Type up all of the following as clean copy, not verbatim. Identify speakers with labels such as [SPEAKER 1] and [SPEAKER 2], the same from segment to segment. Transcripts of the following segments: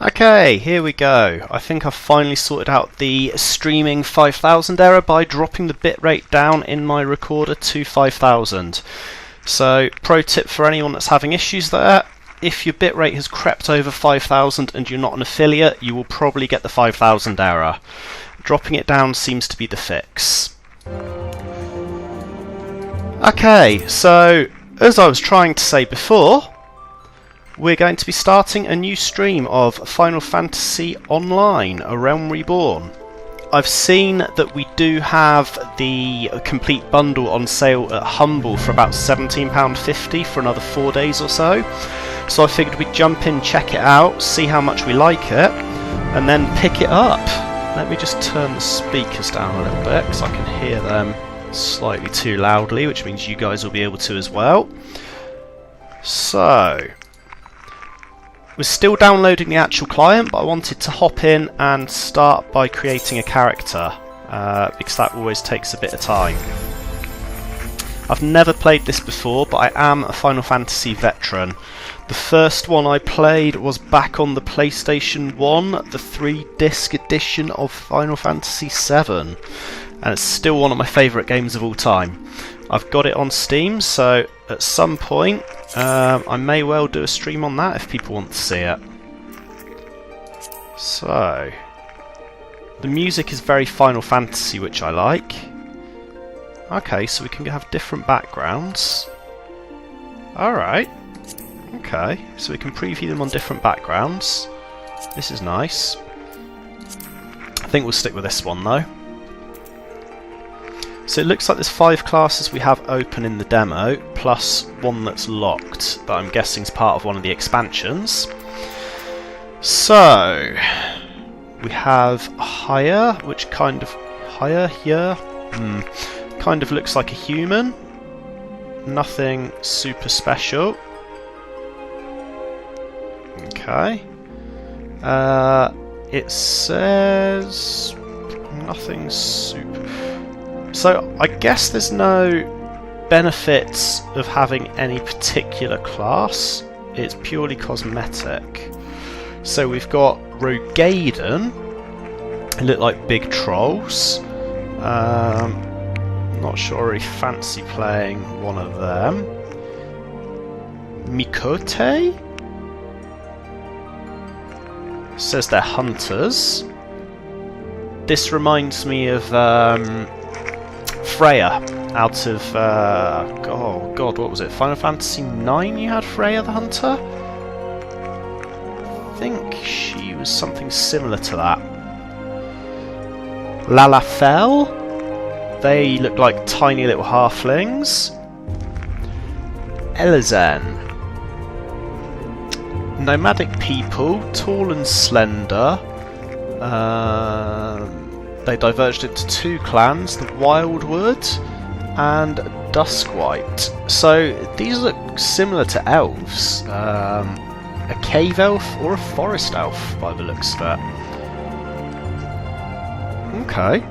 [SPEAKER 1] Okay, here we go. I think I've finally sorted out the streaming 5000 error by dropping the bitrate down in my recorder to 5000. So, pro tip for anyone that's having issues there, if your bitrate has crept over 5000 and you're not an affiliate, you will probably get the 5000 error. Dropping it down seems to be the fix. Okay, so as I was trying to say before, we're going to be starting a new stream of Final Fantasy Online, A Realm Reborn. I've seen that we do have the complete bundle on sale at Humble for about £17.50 for another 4 days or so. So I figured we'd jump in, check it out, see how much we like it, and then pick it up. Let me just turn the speakers down a little bit, because I can hear them slightly too loudly, which means you guys will be able to as well. So, we're still downloading the actual client, but I wanted to hop in and start by creating a character, because that always takes a bit of time. I've never played this before, but I am a Final Fantasy veteran. The first one I played was back on the PlayStation 1, the 3-disc edition of Final Fantasy VII, and it's still one of my favourite games of all time. I've got it on Steam, so at some point I may well do a stream on that if people want to see it. So, the music is very Final Fantasy, which I like. Okay, so we can have different backgrounds. Alright. Okay, so we can preview them on different backgrounds. This is nice. I think we'll stick with this one though. So it looks like there's 5 classes we have open in the demo, plus one that's locked, that I'm guessing is part of one of the expansions. So, we have Haya, which kind of... Haya here? Kind of looks like a human. Nothing super special. Okay. It says... nothing super... So, I guess there's no benefits of having any particular class. It's purely cosmetic. So we've got Rogaden. They look like big trolls. Not sure I really fancy playing one of them. Mikote? Says they're hunters. This reminds me of Freya out of oh god, what was it? Final Fantasy IX. You had Freya the Hunter. I think she was something similar to that. Lalafell. They look like tiny little halflings. Elezen. Nomadic people, tall and slender. They diverged into 2 clans, the Wildwood and Duskwhite. So these look similar to elves. A cave elf or a forest elf by the looks of it. Okay.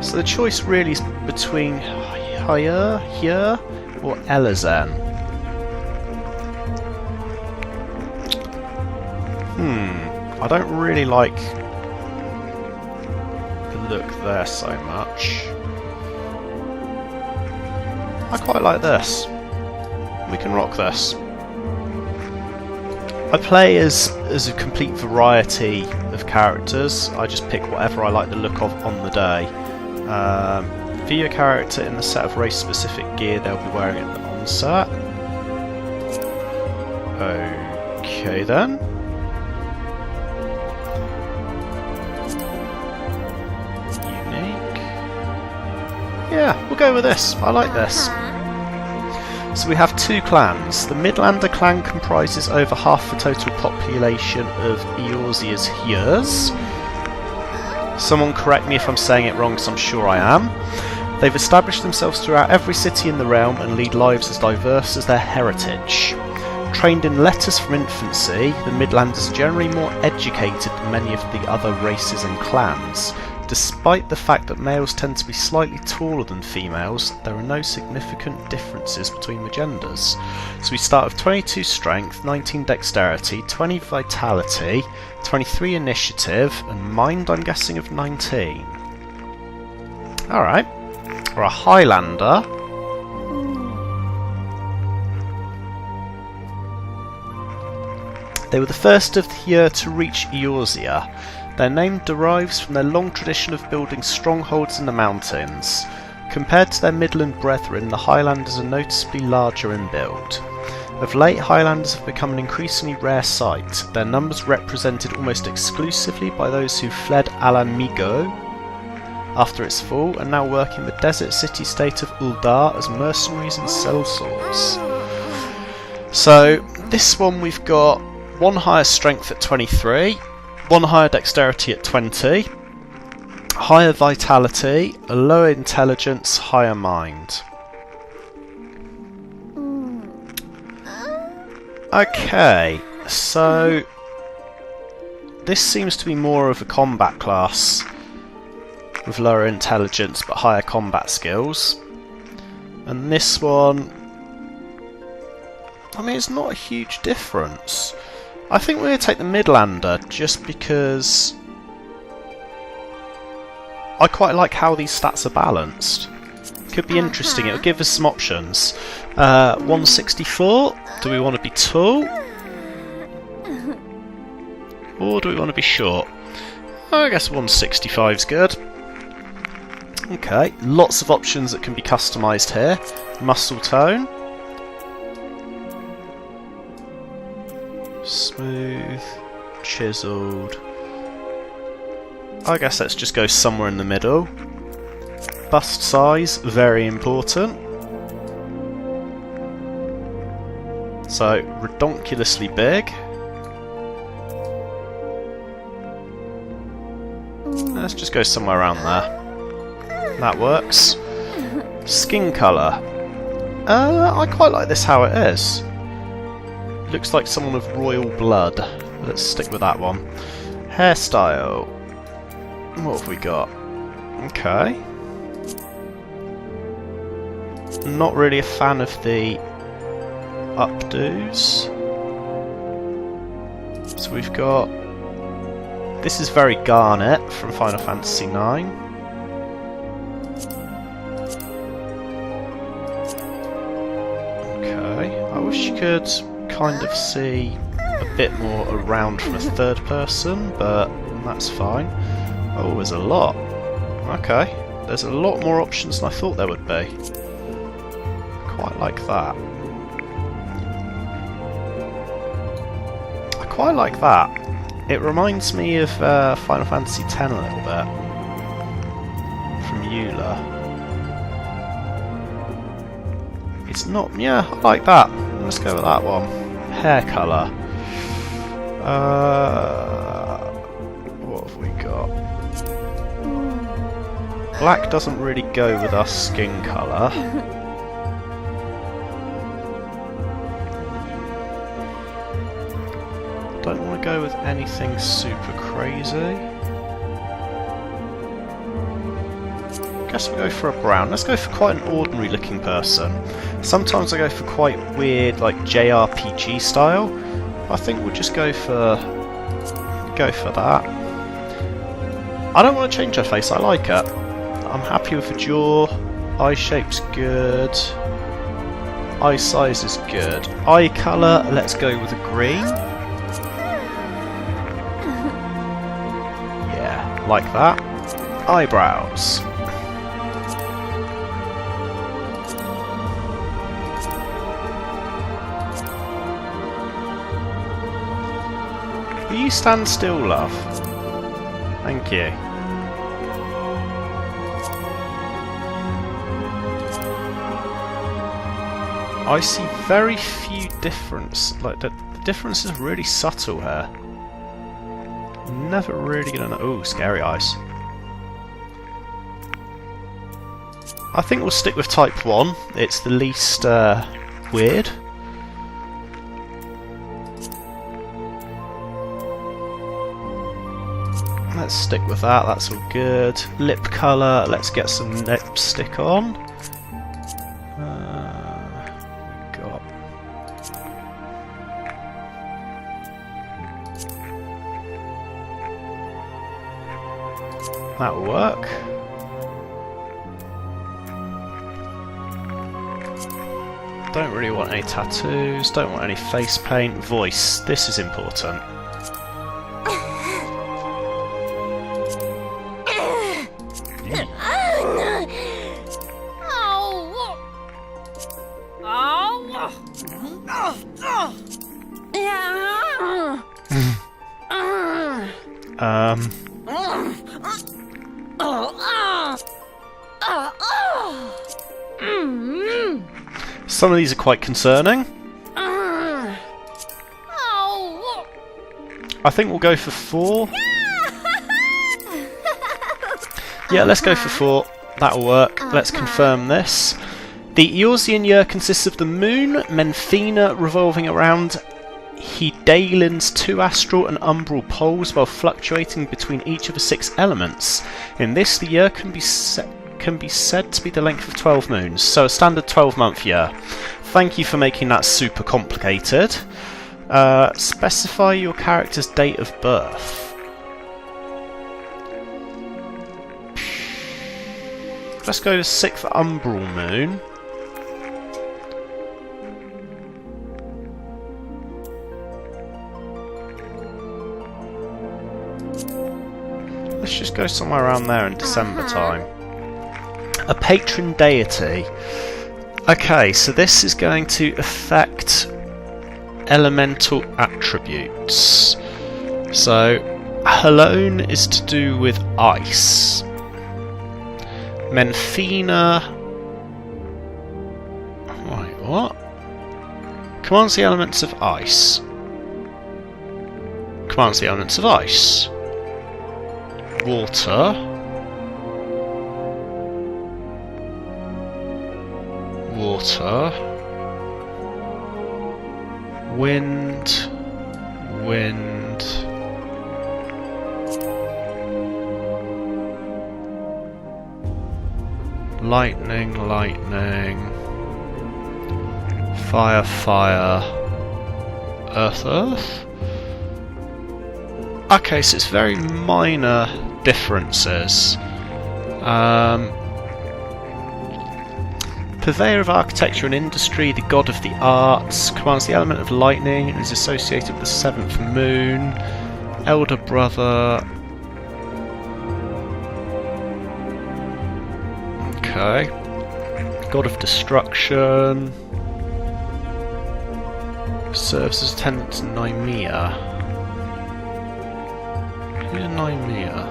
[SPEAKER 1] So the choice really is between Haya here or Elezen. I don't really like the look there so much. I quite like this. We can rock this. I play as a complete variety of characters. I just pick whatever I like the look of on the day. For your character in the set of race-specific gear, they'll be wearing it on set. Okay then. Yeah, we'll go with this. I like this. So we have 2 clans. The Midlander clan comprises over half the total population of Eorzea's Hyers. Someone correct me if I'm saying it wrong, because I'm sure I am. They've established themselves throughout every city in the realm and lead lives as diverse as their heritage. Trained in letters from infancy, the Midlanders are generally more educated than many of the other races and clans. Despite the fact that males tend to be slightly taller than females, there are no significant differences between the genders. So we start with 22 strength, 19 dexterity, 20 vitality, 23 initiative, and mind I'm guessing of 19. Alright, we're a Highlander. They were the first of the year to reach Eorzea. Their name derives from their long tradition of building strongholds in the mountains. Compared to their Midland brethren, the Highlanders are noticeably larger in build. Of late, Highlanders have become an increasingly rare sight, their numbers represented almost exclusively by those who fled Ala Mhigo after its fall and now work in the desert city-state of Uldar as mercenaries and sellswords. So, this one we've got one higher strength at 23, one higher dexterity at 20, higher vitality, a lower intelligence, higher mind. Okay, so this seems to be more of a combat class with lower intelligence but higher combat skills. And this one, I mean, it's not a huge difference. I think we're going to take the Midlander just because I quite like how these stats are balanced. Could be interesting, it'll give us some options. 164, do we want to be tall? Or do we want to be short? I guess 165 is good. Okay, lots of options that can be customised here. Muscle tone. Smooth, chiselled. I guess let's just go somewhere in the middle. Bust size, very important. So, redonkulously big. Let's just go somewhere around there. That works. Skin colour. I quite like this how it is. Looks like someone of royal blood. Let's stick with that one. Hairstyle. What have we got? Okay. Not really a fan of the updos. So we've got... This is very Garnet from Final Fantasy IX. Okay. I wish you could kind of see a bit more around from a third person, but that's fine. Oh, there's a lot. Okay, there's a lot more options than I thought there would be. Quite like that. I quite like that. It reminds me of Final Fantasy X a little bit. From Eula. It's not... yeah, I like that. Let's go with that one. Hair colour. What have we got? Black doesn't really go with our skin colour. Don't want to go with anything super crazy. Guess we'll go for a brown. Let's go for quite an ordinary looking person. Sometimes I go for quite weird, like JRPG style. I think we'll just go for that. I don't want to change her face, I like it. I'm happy with the jaw. Eye shape's good. Eye size is good. Eye colour, let's go with a green. Yeah, like that. Eyebrows. Will you stand still, love? Thank you. I see very few difference. Like the difference is really subtle here. Never really gonna know. Ooh, scary eyes. I think we'll stick with type 1. It's the least weird. let's stick with that, that's all good. Lip colour, let's get some lipstick on. Got that'll work. Don't really want any tattoos, don't want any face paint. Voice, this is important. Some of these are quite concerning. I think we'll go for 4. Yeah, let's go for 4. That'll work. Let's confirm this. The Eorzean year consists of the moon, Menfina, revolving around Hydaelyn's 2 astral and umbral poles while fluctuating between each of the 6 elements. In this, the year can be said to be the length of 12 moons, so a standard 12-month year. Thank you for making that super complicated. Specify your character's date of birth. Let's go to 6th umbral moon. Let's just go somewhere around there in December time. A patron deity. Okay, so this is going to affect elemental attributes. So, Halone is to do with ice. Menfina... Wait, what? Commands the elements of ice. Commands the elements of ice. Water. Water. Wind. Wind. Lightning, lightning. Fire, fire. Earth, earth. Okay, so it's very minor differences. Purveyor of architecture and industry, the god of the arts, commands the element of lightning and is associated with the 7th moon. Elder brother. Okay. God of destruction. Serves as attendant to Nymea. Who's Nymea?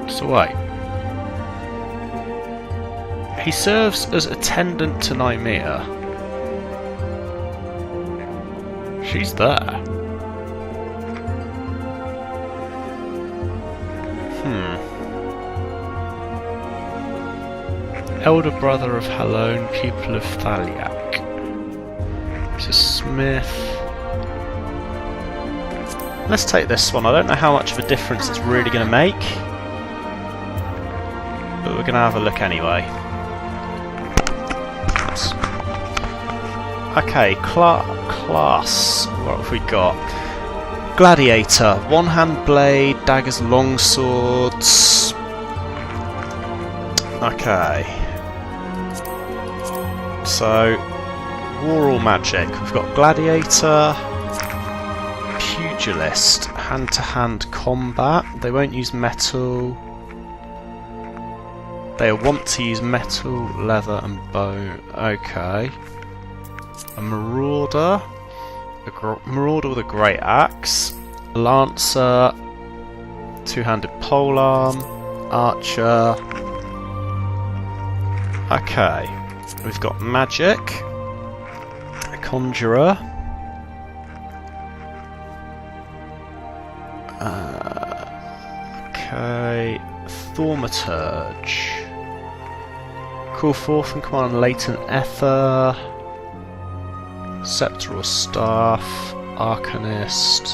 [SPEAKER 1] So wait. He serves as attendant to Nymea. She's there. Elder brother of Halone, pupil of Thaliak. It's a smith. Let's take this one. I don't know how much of a difference it's really going to make, but we're going to have a look anyway. Okay, class. What have we got? Gladiator. One-hand blade, daggers, longswords. Okay. So, war or magic? We've got gladiator, pugilist, hand-to-hand combat. They won't use metal. They want to use metal, leather, and bone. Okay. A marauder. Marauder with a great axe. Lancer. Two-handed polearm. Archer. Okay. We've got magic. A conjurer. Okay. Thaumaturge. Call forth and command latent ether. Scepter or staff. Arcanist.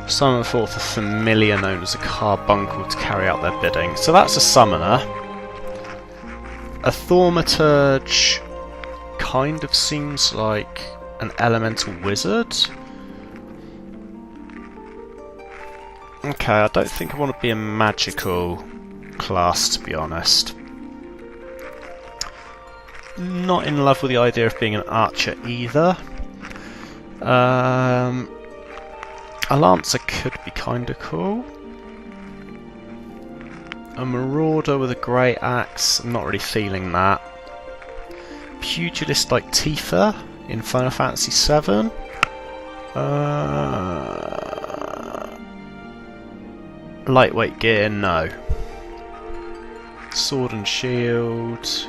[SPEAKER 1] Summon forth a familiar known as a carbuncle to carry out their bidding. So that's a summoner. A thaumaturge kind of seems like an elemental wizard. Okay, I don't think I want to be a magical class, to be honest. Not in love with the idea of being an archer either. A lancer could be kind of cool. A marauder with a great axe, I'm not really feeling that. Pugilist like Tifa in Final Fantasy VII. Lightweight gear, no. Sword and shield.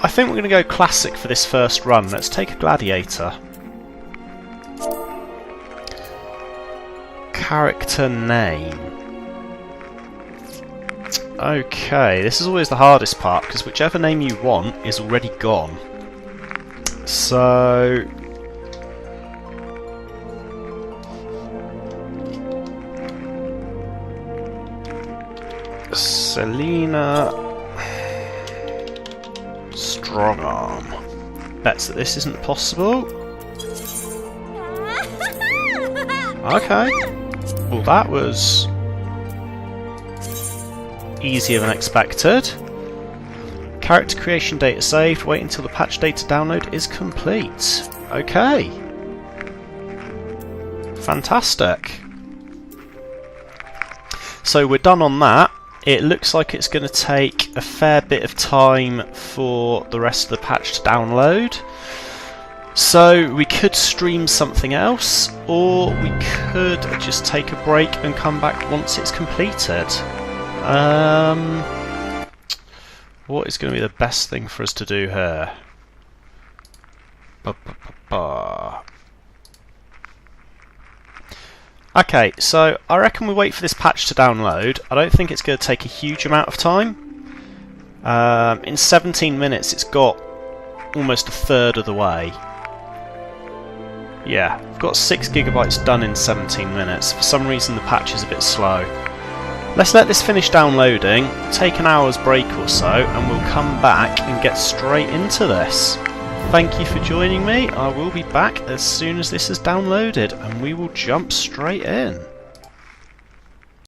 [SPEAKER 1] I think we're going to go classic for this first run. Let's take a gladiator. Character name. Okay, this is always the hardest part because whichever name you want is already gone. So... Selena Strongarm. Bets that this isn't possible. Okay. Well, that was easier than expected. Character creation data saved. Wait until the patch data download is complete. Okay. Fantastic. So we're done on that. It looks like it's going to take a fair bit of time for the rest of the patch to download. So we could stream something else, or we could just take a break and come back once it's completed. What is going to be the best thing for us to do here? Okay, so I reckon we wait for this patch to download. I don't think it's going to take a huge amount of time. In 17 minutes it's got almost a third of the way. Yeah, I've got 6 GB done in 17 minutes. For some reason the patch is a bit slow. Let's let this finish downloading, take an hour's break or so, and we'll come back and get straight into this. Thank you for joining me. I will be back as soon as this is downloaded, and we will jump straight in.